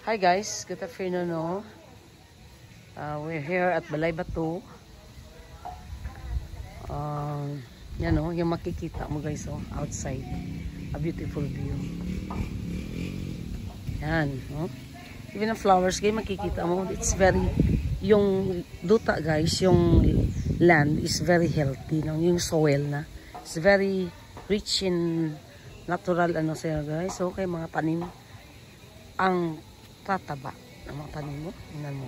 Hi guys, good afternoon. No? We're here at Balay Batu. Yan o, yung makikita mo guys outside. A beautiful view. Yan. No? Even the flowers guys, makikita mo. It's very, yung duta guys, yung land is very healthy. No? Yung soil na. It's very rich in natural ano siya guys. Okay, mga tanim. Ang tataba ng mga tanim mo. Tingnan mo.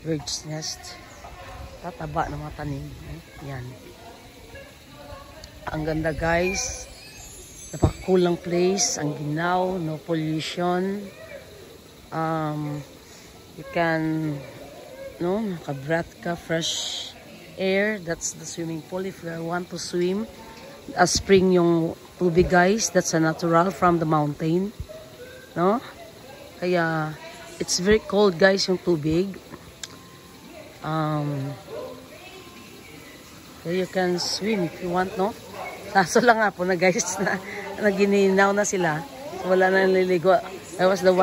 Bird's nest. Tataba ng mga tanim. Yan. Ang ganda guys. Napaka-cool ng place. Ang ginaw. No pollution. You can makabreath ka. Fresh air. That's the swimming pool. If you want to swim. Spring yung tubig guys. That's a natural from the mountain. No? Kaya, it's very cold guys yung tubig. You can swim if you want, no? Kaso lang nga po na guys, na gininaw na sila. So, wala na naliligo. I was the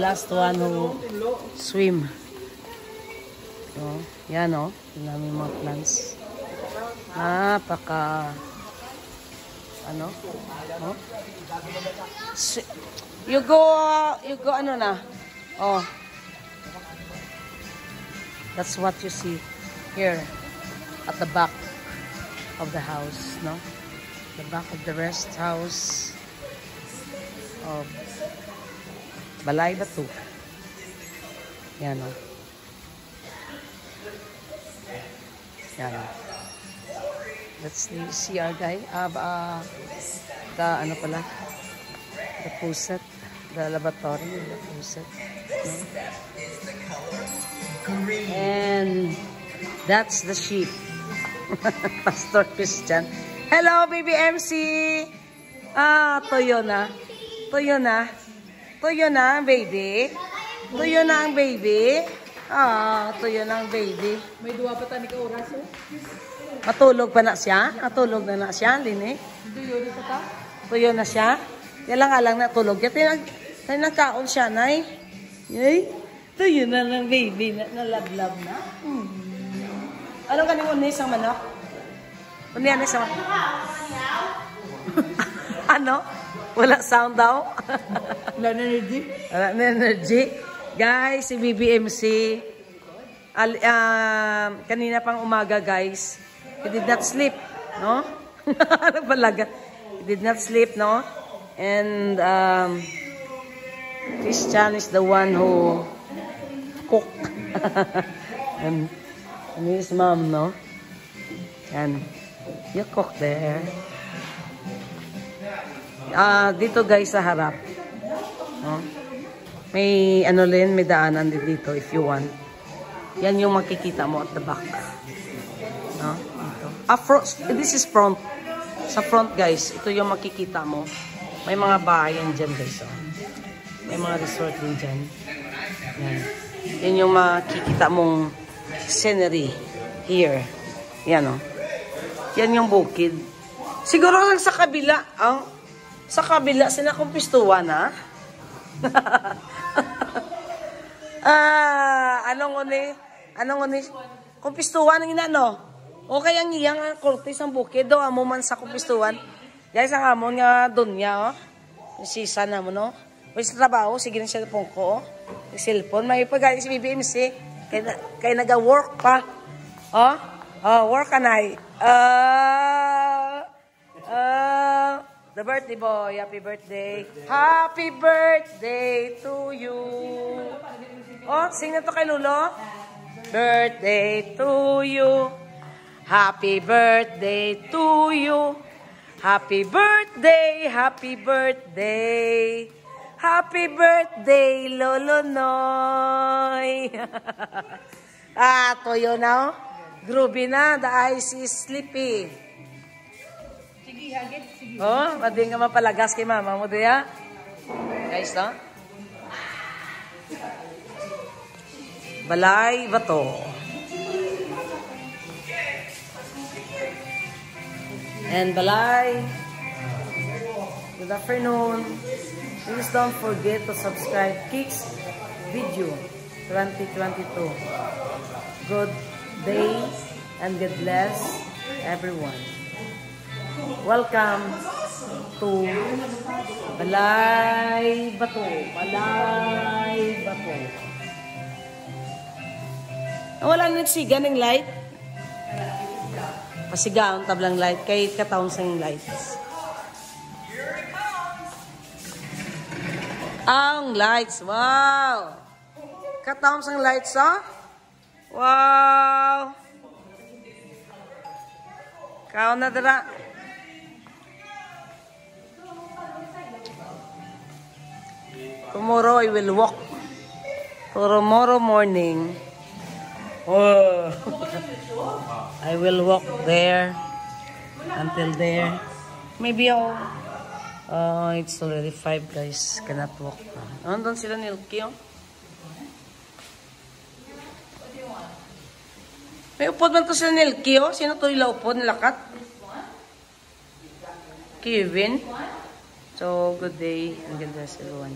last one who swim. So, yan o. Tingnan mo yung mga plants. Napaka, ano? No? You go, ano na? Oh. That's what you see here at the back of the house, no? The back of the rest house of Balay Batu. Yan, oh. Yan. That's the CR guy. The, ano pala? The puset. The laboratory, the puset. And that's the sheep. Pastor Christian. Hello, baby MC. Tuyo na. Tuyo na. Tuyo na, baby. Tuyo na ang baby. Tuyo na ang baby. May duwa pa tani ka oras, oh. Matulog pa na siya? Matulog na siya, Lini? Tuyo na ta? Tuyo na siya? Yan lang alang natulog. Kaya nagkaon siya, nay. Yay. Tuyo na lang, baby. Nalablab na. Anong kanina unis ang manok? Unis ang manok? Ano? Wala sound daw? Wala na energy? Wala na energy. Guys, si BBMC, kanina pang umaga, guys, he did not sleep, no? Nagpalaga. He did not sleep, no? And, Christian is the one who cook. and his mom, no? And you cook there. Dito guys sa harap. No? May ano rin, may daanan din dito if you want. Yan yung makikita mo at the back. No? Dito. This is front. Sa front guys, ito yung makikita mo. May mga bahayan dyan guys. Oh. May mga resort din dyan. Yan. Yan yung makikita mong scenery here. Yan o. Yan yung bukid. Siguro lang sa kabila. Sa kabila, sinakumpistuhan ha? Anong uni? Kumpistuhan ang inano. O kaya ang iyang kurtis ang bukid. Do, amo man sa kumpistuhan. Guys, ang amon nga doon niya, oh. Sisa na mo, no? May trabaho, sige na siya pong ko, oh. Yung cellphone, may pag-alis si BBMC, kaya nag-work pa. Oh? Work ka na. The birthday boy, happy birthday. Happy birthday to you. Oh, sing na to kay Lulo. Birthday to you. Happy birthday to you. Happy birthday, happy birthday. Happy birthday, Lolo Noy. Toyo na, oh. Groovy na. The eyes is sleepy. Sige, hagit. Sige. Oh, mading ka mapalagas kay mama mo diya. Guys, no? Balay Batu. And Balay. Good afternoon. Please don't forget to subscribe Kicks Video 2022. Good day and God bless everyone. Welcome to Balay Bato. Balay Bato. Wala na nagsiga ng light. Pasiga ang tablang light kay kataon sa lights. Ang lights, wow! Kataon sa lights, ha? Wow! Kao na dara. Tomorrow I will walk. Tomorrow morning. Oh. I will walk there until there. Maybe it's already 5 guys. Cannot walk. Nandun sila ni Ilky, oh. May upod man ko sila ni Ilky, oh. Sino to ila upod? Nilakat? Kevin. So, good day and God bless everyone.